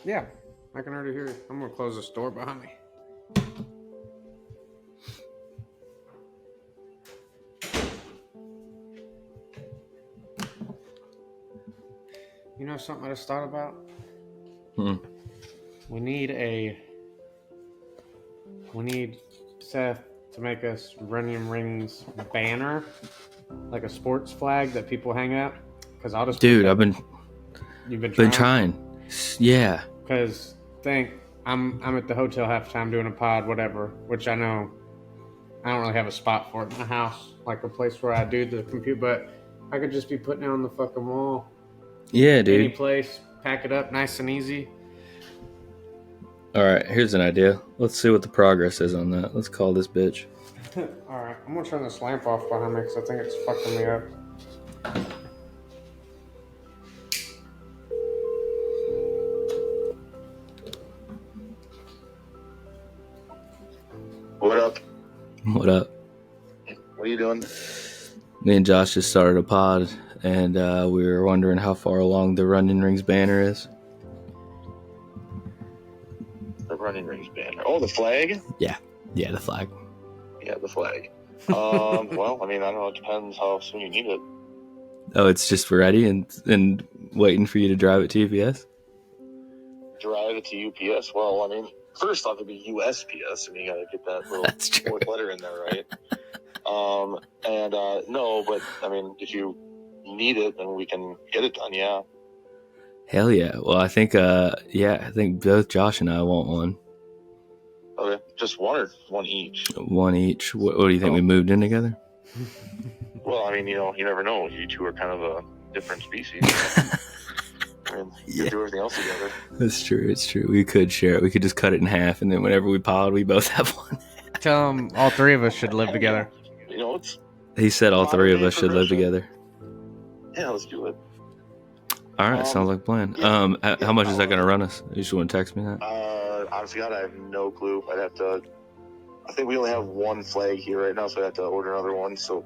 Yeah, I can already hear you. I'm gonna close this door behind me. You know something I just thought about? We need Seth to make us Running Rings banner, like a sports flag that people hang up. Cause I'll just Dude, You've been trying. Yeah. Cause I'm at the hotel half the time doing a pod, whatever. Which I know I don't really have a spot for it in my house, like a place where I do the compute. But I could just be putting it on the fucking wall. Yeah, dude. Any place, pack it up, nice and easy. All right, here's an idea. Let's see what the progress is on that. Let's call this bitch. All right, I'm gonna turn this lamp off behind me because I think it's fucking me up. What up? What up? What are you doing? Me and Josh just started a pod, and we were wondering how far along the Running Rings banner is. The Running Rings banner. Oh, the flag? Yeah, the flag. Yeah, the flag. Well, I mean, I don't know. It depends how soon you need it. Oh, it's just ready and waiting for you to drive it to UPS? Drive it to UPS. Well, I mean, first off, it'd be USPS. I mean, you gotta get that little fourth letter in there, right? No, but I mean, if you need it, then we can get it done. Yeah. Hell yeah. Well, I think both Josh and I want one. Okay, just one or one each? One each. What do you think? We moved in together? Well, I mean, you never know. You two are kind of a different species. I mean, you can do everything else together. That's true. It's true. We could share it. We could just cut it in half, and then whenever we pod, we both have one. Tell him all three of us should live together. He said all three of us should live together. Yeah, let's do it. All right, sounds like a plan. How much is that going to run us? You just want to text me that? Honestly, God, I have no clue. I think we only have one flag here right now, so I have to order another one. So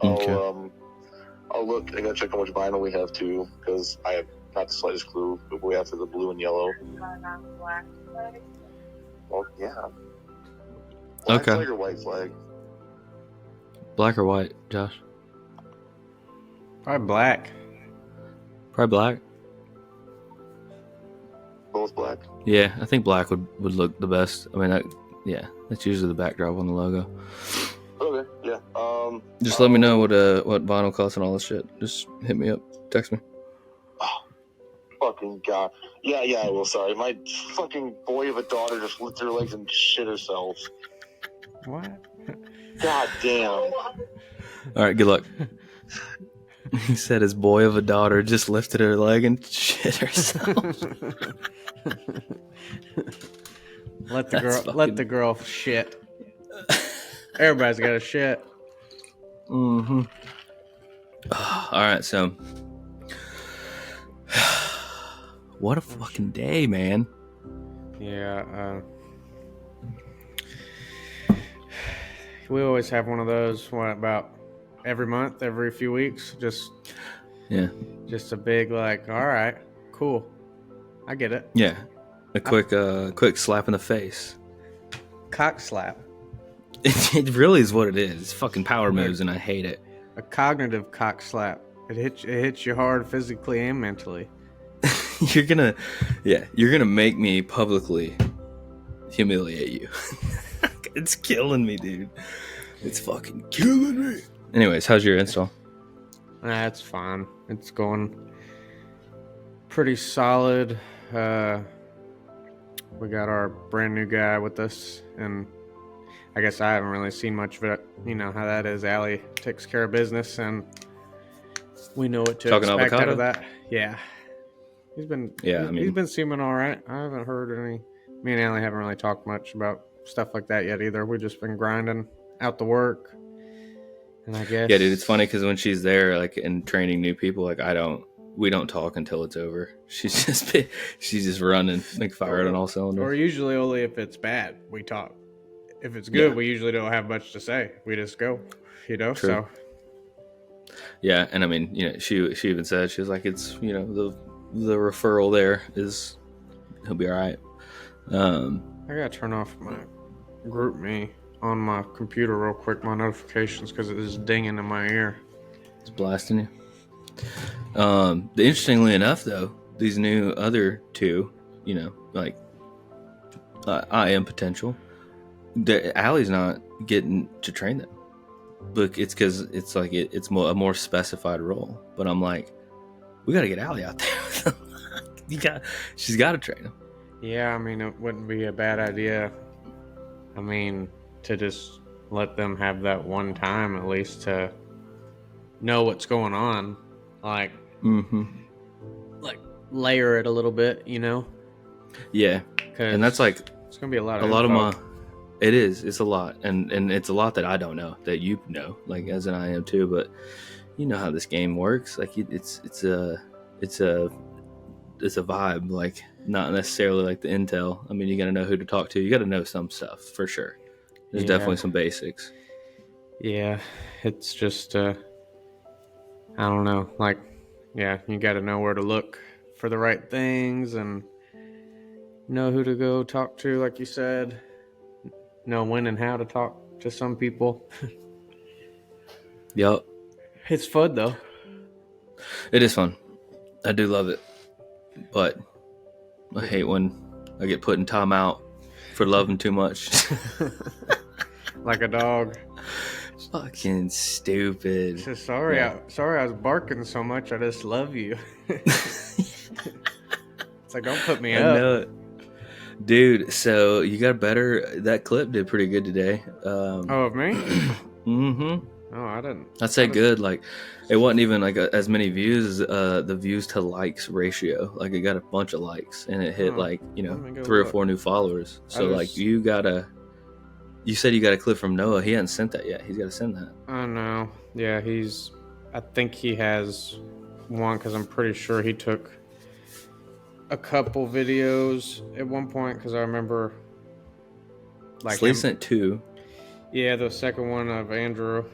I'll look. I gotta check how much vinyl we have too, because I have not the slightest clue. But we have for the blue and yellow. Well, yeah. Black flag or white flag? Black or white, Josh? Probably black. Probably black. Both black? Yeah, I think black would look the best. I mean, that's usually the backdrop on the logo. Okay, yeah. Just let me know what vinyl costs and all this shit. Just hit me up. Text me. Oh, fucking God. Yeah, I will. Sorry. My fucking boy of a daughter just lifted her legs and shit herself. What? God damn. All right, good luck. He said his boy of a daughter just lifted her leg and shit herself. Let the girl shit. Everybody's got a shit. Mm-hmm. All right, so what a fucking day, man. Yeah. We always have one of those. What, about every month, every few weeks? Just a big like. All right, cool. I get it. Yeah, a quick slap in the face. Cock slap. It really is what it is. It's fucking power moves, and I hate it. A cognitive cock slap. It hits you hard physically and mentally. You're gonna make me publicly humiliate you. It's killing me, dude. It's fucking killing me. Anyways, how's your install? That's fine. It's going pretty solid. We got our brand new guy with us, and I guess I haven't really seen much of it. You know how that is. Allie takes care of business, and we know what to expect out of that. Yeah. He's been seeming all right. I haven't heard any. Me and Allie haven't really talked much about stuff like that yet either. We've just been grinding out the work. And I guess. Yeah, dude, it's funny because when she's there, like, and training new people, like, we don't talk until it's over. She's just running, like, fired on all cylinders. Or usually only if it's bad, we talk. If it's good, we usually don't have much to say. We just go, True. So. Yeah, and I mean, she even said, she was like, it's, the referral there is He'll be all right. I gotta turn off my group me on my computer real quick, my notifications, because it is dinging in my ear. It's blasting you. Interestingly enough, though, these new other two, you know, like I am potential. Allie's not getting to train them. Look, it's because it's like it's a more specified role. But I'm like, we got to get Allie out there. She's got to train him. Yeah, I mean, it wouldn't be a bad idea. I mean, to just let them have that one time at least to know what's going on. Like, like layer it a little bit, you know? Yeah, and that's like it's gonna be a lot of my. It is. It's a lot, and it's a lot that I don't know that you know, like as an I am too. But you know how this game works. Like it's a vibe. Like not necessarily like the intel. I mean, you got to know who to talk to. You got to know some stuff for sure. There's definitely some basics. Yeah, it's just I don't know. Like, yeah, you got to know where to look for the right things and know who to go talk to, like you said. Know when and how to talk to some people. Yep. It's fun, though. It is fun. I do love it. But I hate when I get put in timeout for loving too much. Like a dog. Fucking stupid. So sorry, I was barking so much. I just love you. It's like, don't put me up. I know it. Dude, so you got better. That clip did pretty good today. Of me? Mm-hmm. Oh, I didn't. I'd say good. Like, it wasn't even like as many views as the views to likes ratio. Like, it got a bunch of likes, and it hit 3 or 4 new followers. So you said you got a clip from Noah. He hasn't sent that yet. He's got to send that. I know. Yeah, I think he has one because I'm pretty sure he took a couple videos at one point because I remember like he sent 2. Yeah, the second one of Andrew.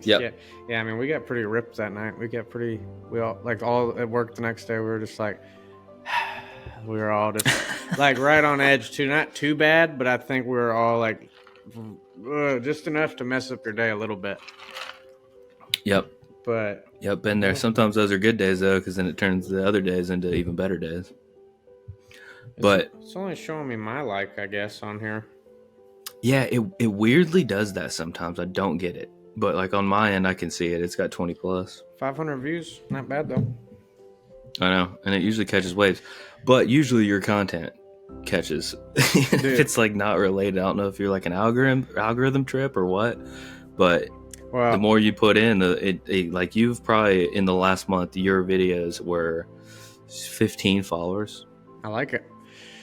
Yep. Yeah. I mean, we got pretty ripped that night. We all like all at work the next day. We were just like, we were all just like right on edge too. Not too bad, but I think we were all like just enough to mess up your day a little bit. Yep. But yep, been there. Sometimes those are good days though, because then it turns the other days into even better days. But it's only showing me my like, I guess, on here. Yeah, it weirdly does that sometimes. I don't get it, but like on my end, I can see it. It's got 20 plus, 500 views. Not bad though. I know, and it usually catches waves, but usually your content catches. If it's like not related, I don't know if you're like an algorithm trip or what, but. Well, the more you put in, like you've probably in the last month, your videos were 15 followers. I like it.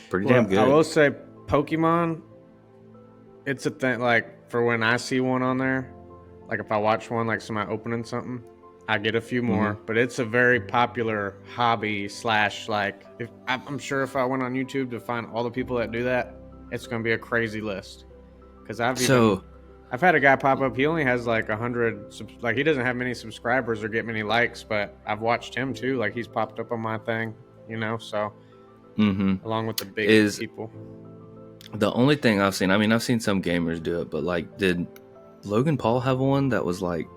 Pretty damn good. I will say Pokemon, it's a thing, like for when I see one on there, like if I watch one, like somebody opening something, I get a few more, but it's a very popular hobby / like, I'm sure if I went on YouTube to find all the people that do that, it's going to be a crazy list. Because I've had a guy pop up. He only has like 100. Like he doesn't have many subscribers or get many likes, but I've watched him too. Like he's popped up on my thing, you know. So along with the big people. The only thing I've seen. I mean, I've seen some gamers do it, but like, did Logan Paul have one that was like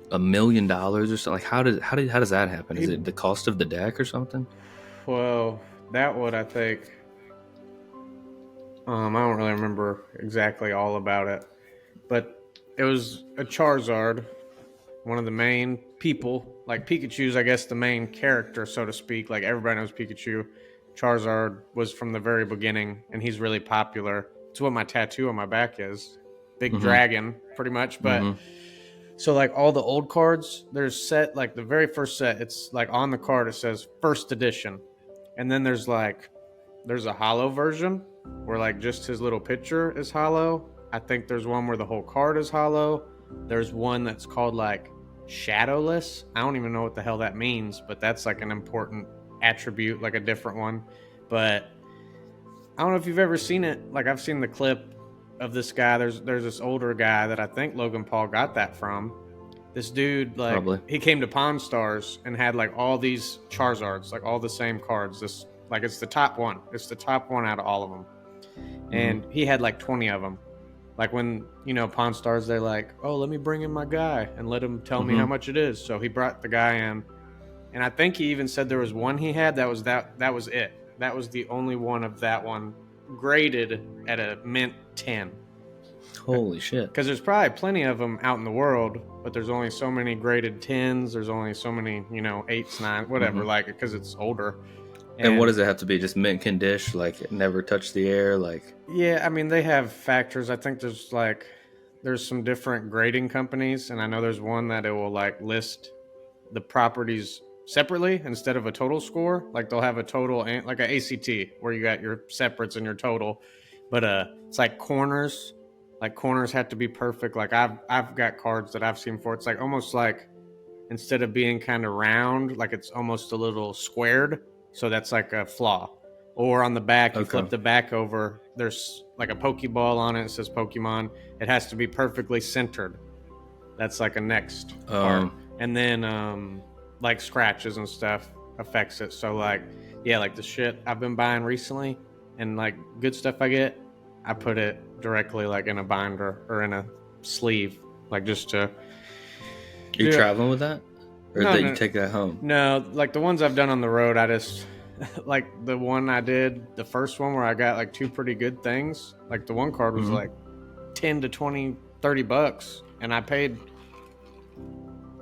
$1 million or something? Like, how does that happen? Is it the cost of the deck or something? Well, that would I think. I don't really remember exactly all about it. But it was a Charizard, one of the main people, like Pikachu's, I guess, the main character, so to speak. Like everybody knows Pikachu. Charizard was from the very beginning, and he's really popular. It's what my tattoo on my back is. Big dragon, pretty much. But so like all the old cards, there's set, like the very first set, it's like on the card, it says first edition. And then there's a hollow version where like just his little picture is hollow. I think there's one where the whole card is hollow. There's one that's called like shadowless. I don't even know what the hell that means, but that's like an important attribute, like a different one. But I don't know if you've ever seen it. Like I've seen the clip of this guy. There's this older guy that I think Logan Paul got that from. This dude, like, he came to Pawn Stars and had like all these Charizards, like all the same cards. This Like, it's the top one. It's the top one out of all of them. And he had like 20 of them. Like, when, you know, Pawn Stars, they're like, oh, let me bring in my guy and let him tell me how much it is. So he brought the guy in. And I think he even said there was one he had that was it. That was the only one of that one graded at a mint 10. Holy shit. Because there's probably plenty of them out in the world, but there's only so many graded 10s. There's only so many, you know, 8s, 9s, whatever, like, because it's older. And what does it have to be? Just mint condition, like it never touched the air, like? Yeah, I mean, they have factors. I think there's some different grading companies, and I know there's one that it will like list the properties separately instead of a total score. Like, they'll have a total and like an ACT where you got your separates and your total, but it's like corners. Like, corners have to be perfect. Like, I've got cards that I've seen for it's like almost like, instead of being kind of round, like it's almost a little squared. So that's like a flaw. Or on the back, you flip the back over, there's like a Pokeball on it. It says Pokemon. It has to be perfectly centered. That's like a next part. And then like scratches and stuff affects it. So like, yeah, like the shit I've been buying recently and like good stuff I get, I put it directly like in a binder or in a sleeve, like just to... You're traveling with that? Or you take that home? No, like the ones I've done on the road, I just... Like the one I did, the first one where I got like 2 pretty good things, like the one card was like 10 to 20, 30 bucks, and I paid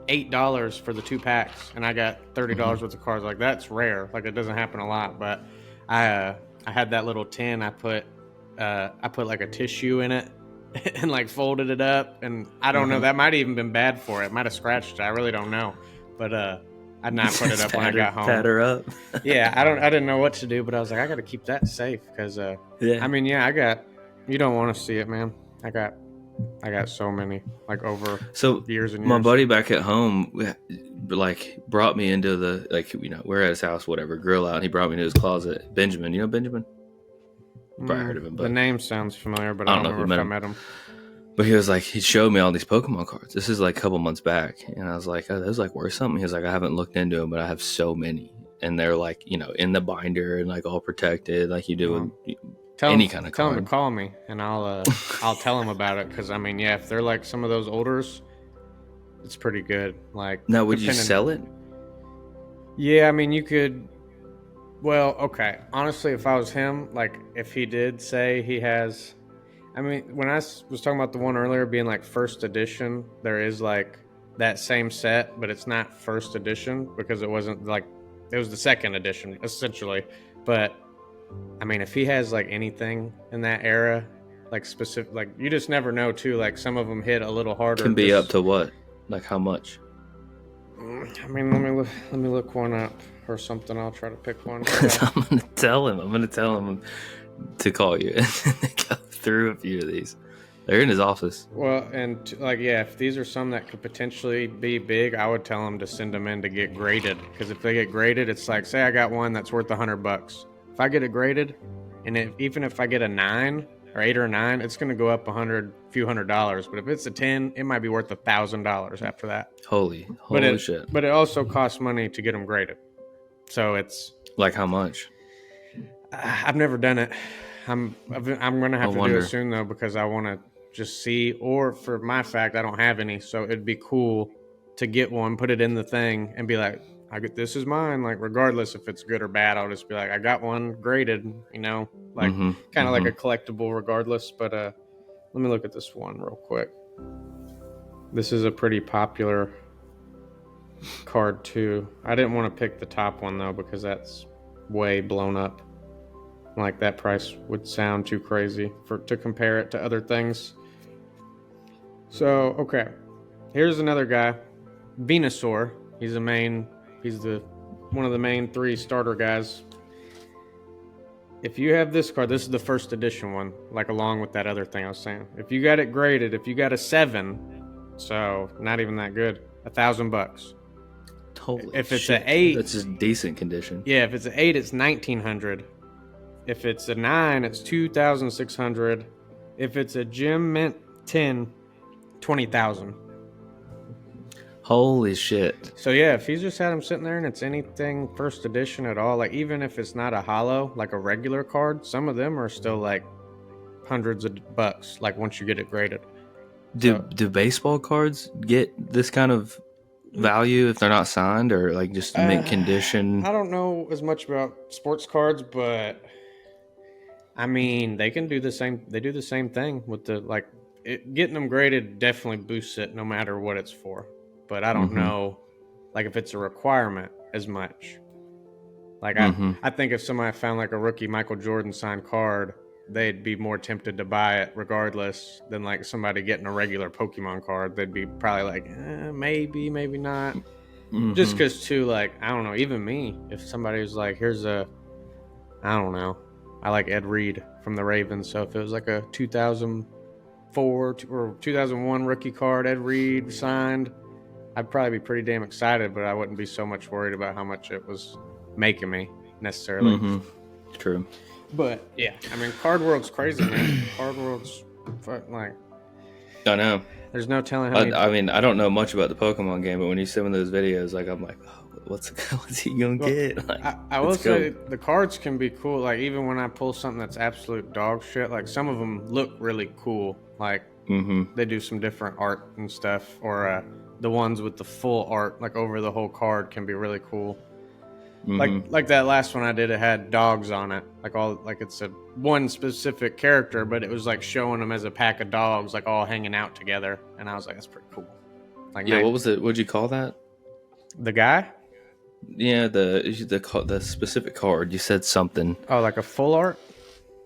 $8 for the 2 packs, and I got $30 worth of cards. Like, that's rare. Like, it doesn't happen a lot, but I had that little tin. I put like a tissue in it and like folded it up, and I don't know, that might have even been bad for it. It might have scratched it. I really don't know, but I'd not put it up when I got home. Pat her up. Yeah, I didn't know what to do, but I was like, I got to keep that safe because I mean, yeah, you don't want to see it, man. I got so many, like, over years and years. My buddy back at home, like, brought me into the, like, you know, we're at his house, whatever, grill out, and he brought me to his closet. Benjamin, you know Benjamin? Probably heard of him. But the name sounds familiar, but I don't remember if I met him. But he was like, he showed me all these Pokemon cards. This is like a couple months back. And I was like, oh, those like worth something. He was like, I haven't looked into them, but I have so many. And they're like, you know, in the binder and like all protected, like you do with any kind of card. Tell him to call me, and I'll tell him about it. Because I mean, yeah, if they're like some of those olders, it's pretty good. Like, now, would you sell it? Yeah, I mean, you could. Well, okay. Honestly, if I was him, like, if he did say he has, I mean, when I was talking about the one earlier being like first edition, there is like that same set, but it's not first edition because it wasn't like, it was the second edition essentially. But I mean, if he has like anything in that era, like specific, like, you just never know too. Like, some of them hit a little harder. Can be up to what? Like how much? I mean, let me look one up or something. I'll try to pick one. I'm gonna tell him to call you and go through a few of these. They're in his office. Well, and like, yeah, if these are some that could potentially be big, I would tell him to send them in to get graded. Because if they get graded, it's like, say I got one that's worth $100. If I get it graded, and even if I get a 9 or 8 or 9, it's going to go up few $100. But if it's a 10, it might be worth $1,000 after that. Holy shit! But it also costs money to get them graded. So it's like, how much? I've never done it. I'm going to have to do it soon though, because I want to just see, or for my fact, I don't have any. So it'd be cool to get one, put it in the thing, and be like, this is mine. Like, regardless if it's good or bad, I'll just be like, I got one graded, you know, like kind of like a collectible regardless. But let me look at this one real quick. This is a pretty popular card too. I didn't want to pick the top one though, because that's way blown up. Like, that price would sound too crazy to compare it to other things. So, okay. Here's another guy. Venusaur. He's one of the main 3 starter guys. If you have this card, this is the first edition one, like along with that other thing I was saying. If you got it graded, if you got a 7, so not even that good, $1,000. Holy if it's shit. an 8, that's just decent condition. Yeah, if it's an 8, it's $1,900. If it's a 9, it's $2,600. If it's a gem mint 10, $20,000. Holy shit. So yeah, if he's just had them sitting there and it's anything first edition at all, like even if it's not a holo, like a regular card, some of them are still like hundreds of bucks, like once you get it graded. Do baseball cards get this kind of value if they're not signed, or like just mint condition? I don't know as much about sports cards, but I mean they can do the same. They do the same thing with the getting them graded definitely boosts it no matter what it's for. But I don't know, like if it's a requirement as much. Like I think if somebody found like a rookie Michael Jordan signed card, they'd be more tempted to buy it regardless than like somebody getting a regular Pokemon card. They'd be probably like, maybe not. Just because too, like, I don't know, even me, if somebody was like, here's I don't know, I like Ed Reed from the Ravens. So if it was like a 2004 or 2001 rookie card, Ed Reed signed, I'd probably be pretty damn excited, but I wouldn't be so much worried about how much it was making me necessarily. True. But yeah, I mean, Card World's crazy, man. Card World's like, I know. There's no telling how. I mean, I don't know much about the Pokemon game, but when you see one of those videos, like I'm like, oh, what's he gonna get? Like, I will say the cards can be cool. Like even when I pull something that's absolute dog shit, like some of them look really cool. Like they do some different art and stuff, or the ones with the full art, like over the whole card, can be really cool. Like that last one I did, it had dogs on it, like it's a one specific character, but it was like showing them as a pack of dogs, like all hanging out together, and I was like, that's pretty cool. Like, yeah, what was it? What'd you call that? The guy? Yeah, the specific card. You said something. Oh, like a full art?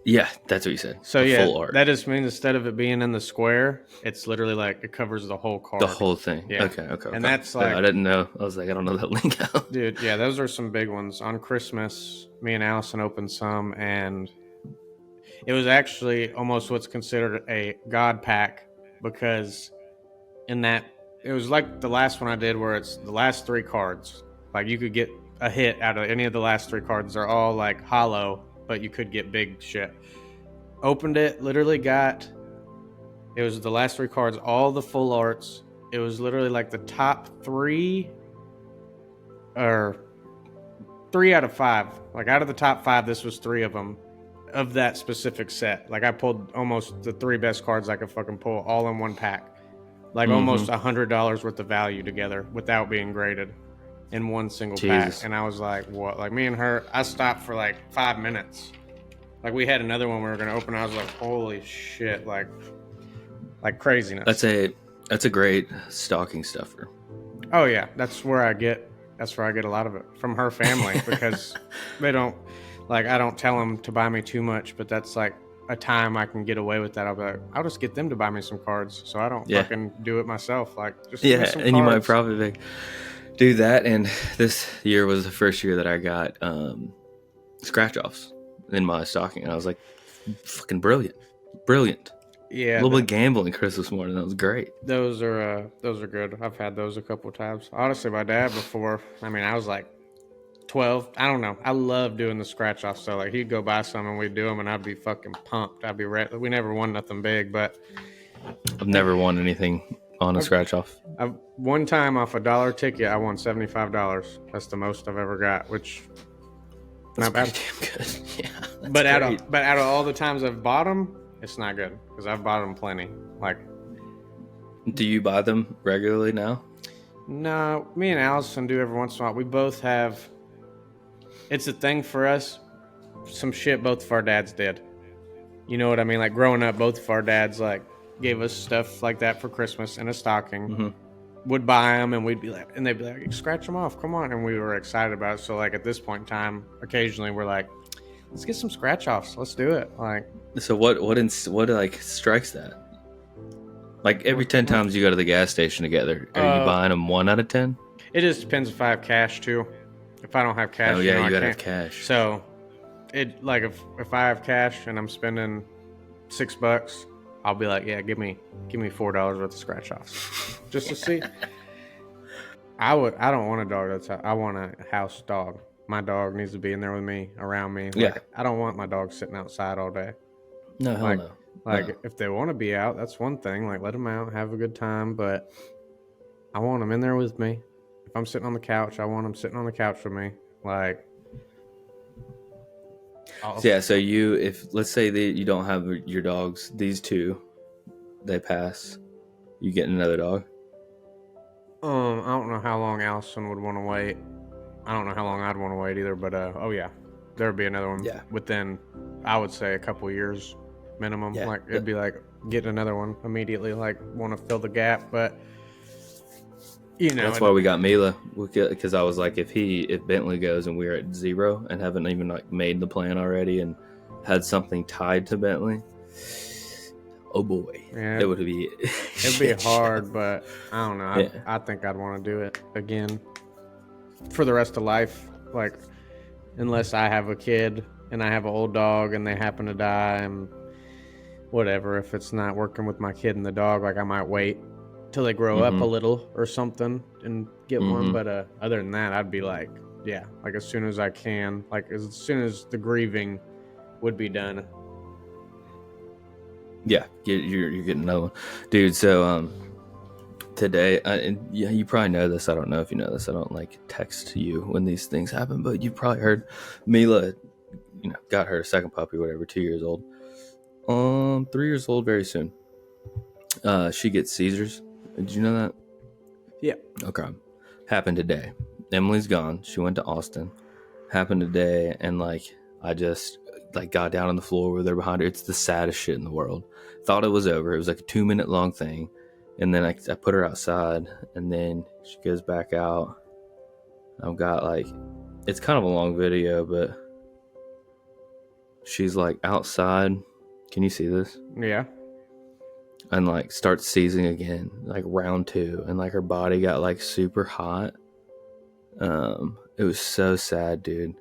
Yeah, that's what you said. So yeah, full art. That just means instead of it being in the square, it's literally like it covers the whole card. The whole thing. Yeah. Okay. And that's like, I didn't know. I was like, I don't know that lingo. Dude, yeah, those are some big ones. On Christmas, me and Allison opened some, and it was actually almost what's considered a God pack, because in that, it was like the last one I did where it's the last three cards. Like you could get a hit out of any of the last three cards. They're all like hollow, but you could get big shit. Opened it, literally got, it was the last three cards, all the full arts. It was literally like the top three, or 3 out of 5. Like out of the top 5, this was 3 of them of that specific set. Like I pulled almost the 3 best cards I could fucking pull all in one pack. Like almost $100 worth of value together without being graded in one single pack. And I was like, what? Like me and her, I stopped for like 5 minutes. Like we had another one we were going to open. I was like, holy shit. Like craziness. That's a great stocking stuffer. Oh yeah. That's where I get a lot of it from her family, because they don't, like, I don't tell them to buy me too much, but that's like a time I can get away with that. I'll be like, I'll just get them to buy me some cards, so I don't fucking do it myself. Like, just give me some cards. You might probably do that. And this year was the first year that I got scratch offs in my stocking, and I was like, fucking brilliant. Yeah, a little bit of gambling Christmas morning. That was great. Those are good. I've had those a couple of times. Honestly, my dad before, I mean, I was like 12. I don't know. I love doing the scratch off. So like he'd go buy some and we'd do them, and I'd be fucking pumped. I'd be ready. We never won nothing big, but I've never won anything on a scratch off. One time off a $1 ticket, I won $75. That's the most I've ever got, which that's not bad. Damn good. Yeah. But out of all the times I've bought them, it's not good, because I've bought them plenty. Like, do you buy them regularly now? No, me and Allison do every once in a while. We both have. It's a thing for us. Some shit both of our dads did. You know what I mean? Like growing up, both of our dads like gave us stuff like that for Christmas in a stocking. Would buy them, and we'd be like, and they'd be like, scratch them off, come on, and we were excited about it. So like at this point in time, occasionally we're like, let's get some scratch offs. Let's do it. Like, so what like strikes that? Like every 10 times you go to the gas station together, are you buying them 1 out of 10? It just depends if I have cash too. If I don't have cash, you gotta have cash. So, it like if I have cash and I'm spending $6, I'll be like, yeah, give me $4 worth of scratch offs, just to see. I don't want a dog I want a house dog. My dog needs to be in there with me, around me. Like, I don't want my dog sitting outside all day. No, hell no. Like, if they want to be out, that's one thing. Like, let them out, have a good time. But I want them in there with me. If I'm sitting on the couch, I want them sitting on the couch with me. Like, so you, if let's say that you don't have your dogs, these two, they pass, you get another dog. I don't know how long Allison would want to wait. I don't know how long I'd want to wait either. But oh yeah, there'd be another one within, I would say, a couple years minimum. Like it'd be like getting another one immediately. Like want to fill the gap, but. That's why we got Mila, because I was like, if Bentley goes and we're at 0 and haven't even like made the plan already and had something tied to Bentley, oh boy, it would be. It'd be hard, but I don't know. I think I'd want to do it again for the rest of life. Like, unless I have a kid and I have an old dog and they happen to die and whatever. If it's not working with my kid and the dog, like I might wait till they grow up a little or something and get one. But other than that, I'd be like, like as soon as I can, like as soon as the grieving would be done. Yeah, you're getting another one, dude. So today, and you probably know this. I don't know if you know this. I don't like text you when these things happen, but you probably heard Mila, got her second puppy, whatever, 2 years old. 3 years old very soon. She gets seizures. Did you know that? Yeah. Okay. Happened today. Emily's gone. She went to Austin. Happened today, and I just got down on the floor with her behind her. It's the saddest shit in the world. Thought it was over. It was like a 2-minute long thing, and then I put her outside, and then she goes back out. I've got it's kind of a long video, but she's outside. Can you see this? Yeah. And starts seizing again, round 2, and her body got super hot. It was so sad, dude.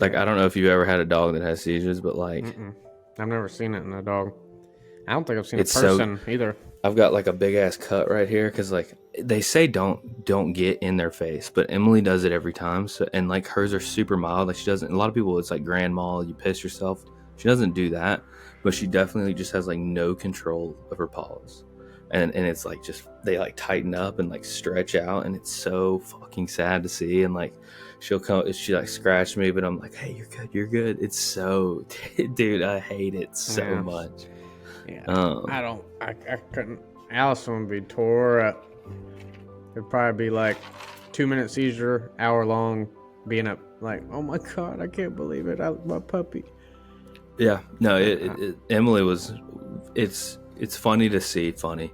I don't know if you've ever had a dog that has seizures, but I've never seen it in a dog. I don't think I've seen a person either. I've got a big ass cut right here because they say don't get in their face, but Emily does it every time. So and hers are super mild. She doesn't. A lot of people, it's grand mal, you piss yourself. She doesn't do that, but she definitely just has no control of her paws, and it's just they tighten up and stretch out, and it's so fucking sad to see. And she'll come, she scratched me, but I'm like, hey, you're good. It's so, dude, I hate it so much. Yeah, I couldn't. Allison would be tore up. It'd probably be 2-minute seizure, hour long, being up oh my god, I can't believe it, my puppy. Yeah, no, Emily was. It's funny to see. Funny,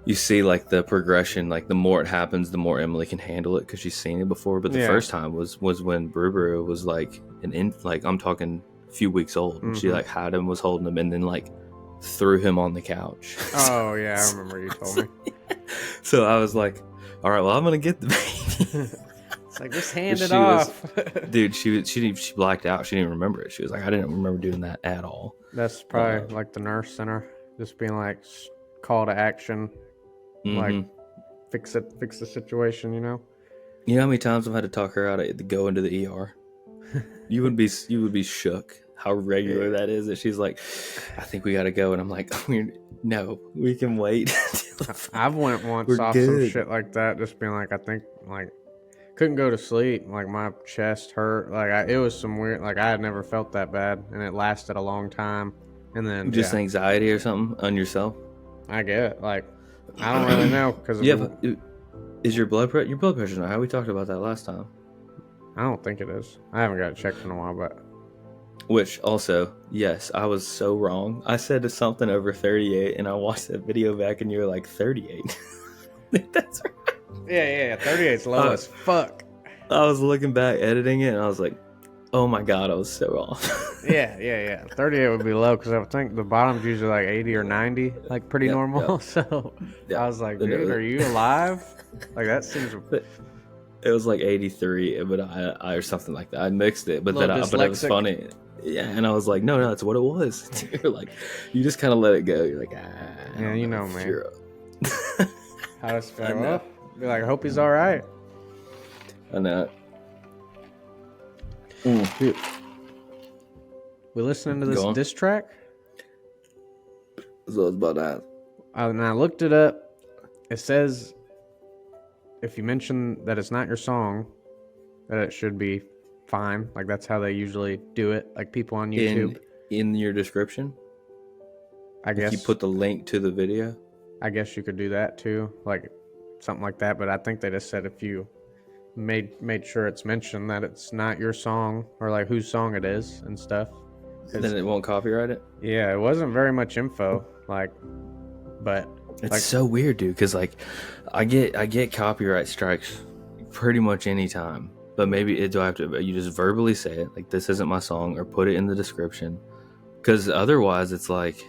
you see the progression. The more it happens, the more Emily can handle it because she's seen it before. But the first time was when Brew was I'm talking a few weeks old. And she had him, was holding him, and then threw him on the couch. Oh yeah, I remember you told me. So I was like, all right, well, I'm gonna get the baby. It's just hand it off. Dude, she blacked out. She didn't remember it. She was like, I didn't remember doing that at all. That's probably the nurse center, just being call to action, fix the situation. You know how many times I've had to talk her out to go into the ER. You would be shook how regular that is. That she's like, I think we got to go, and I'm like, no, we can wait. I've went once off some shit like that, just being I think couldn't go to sleep. My chest hurt. It was some weird. I had never felt that bad, and it lasted a long time. And then just anxiety or something on yourself. I get it. I don't really know because is your blood pressure not? How we talked about that last time? I don't think it is. I haven't got it checked in a while, but. Which also, yes, I was so wrong. I said something over 38, and I watched that video back, and you were 38. That's right. Yeah, 38's low as fuck. I was looking back, editing it, and I was like, oh my god, I was so off. Yeah. 38 would be low, because I would think the bottom's usually 80 or 90, pretty normal. Yep. So I was like, dude, are you alive? That seems... It was 83, but I or something like that. I mixed it, but it was funny. Yeah, and I was like, no, that's what it was. You're you just kind of let it go. You're yeah, you know, man. How does it feel? Be I hope he's all right. I know. Dude, we listening to this diss track? That's what I was about to ask. And I looked it up, it says if you mention that it's not your song, that it should be fine. Like that's how they usually do it. Like people on YouTube. In your description, I guess you put the link to the video. I guess you could do that too, like something like that. But I think they just said if you made sure it's mentioned that it's not your song or like whose song it is and stuff. Then it won't copyright it. Yeah, it wasn't very much info, like, but it's like, so weird, dude. Because like, I get copyright strikes pretty much any time. But maybe do I have to? You just verbally say it, like this isn't my song, or put it in the description. Because otherwise, it's like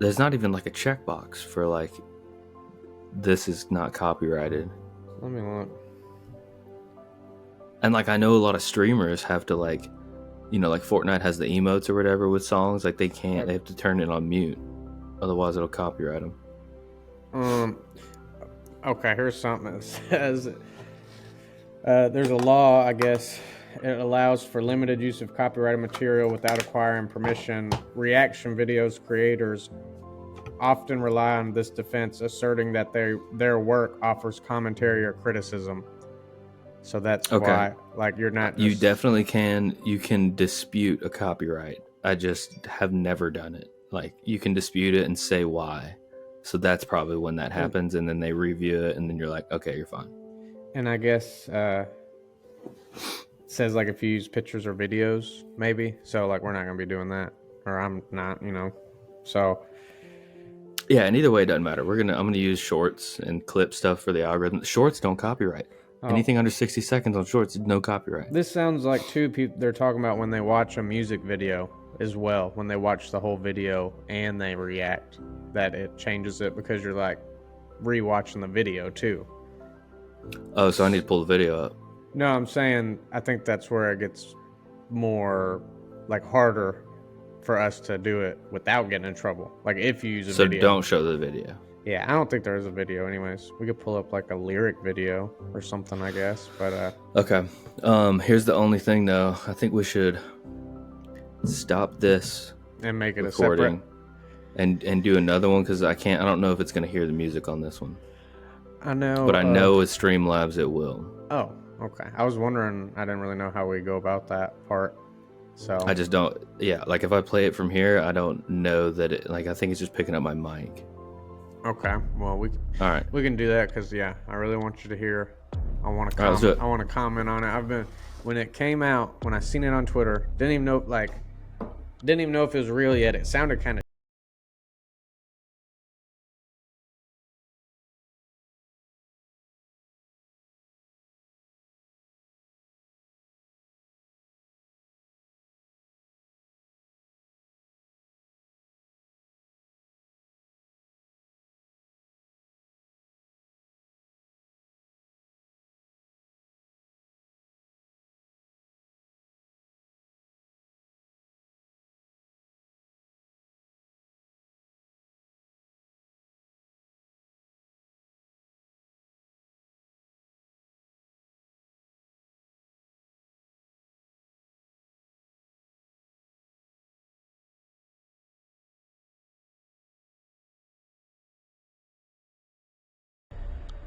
there's not even like a checkbox for like this is not copyrighted. Let me look. And like I know a lot of streamers have to like, you know, like Fortnite has the emotes or whatever with songs. Like they can't. They have to turn it on mute, otherwise it'll copyright them. Okay, here's something that says there's a law, I guess. It allows for limited use of copyrighted material without acquiring permission. Reaction videos creators often rely on this defense, asserting that their work offers commentary or criticism. So that's why, like, you're not. You definitely can. You can dispute a copyright. I just have never done it. Like, you can dispute it and say why. So that's probably when that happens, and then they review it, and then you're like, okay, you're fine. And I guess it says like if you use pictures or videos, maybe. So like we're not gonna be doing that, or I'm not, you know. So yeah, and either way, it doesn't matter. I'm gonna use shorts and clip stuff for the algorithm. Shorts don't copyright. Anything under 60 seconds on shorts, no copyright. This sounds like they're talking about when they watch a music video as well. When they watch the whole video and they react, that it changes it because you're like rewatching the video too. Oh, so I need to pull the video up. No, I'm saying I think that's where it gets more like harder for us to do it without getting in trouble. Like if you use a video. So don't show the video. Yeah, I don't think there is a video anyways. We could pull up like a lyric video or something, I guess. But okay. Here's the only thing though. I think we should stop this and make it recording a separate and do another one because I don't know if it's gonna hear the music on this one. I know. But I know with Streamlabs it will. Oh, okay. I was wondering, I didn't really know how we go about that part. So I just don't like if I play it from here, I don't know that it I think it's just picking up my mic. Okay, well we can do that because I really want you to hear. I want to comment. Right, I want to comment on it. When it came out, when I seen it on Twitter, didn't even know if it was real yet. It sounded kind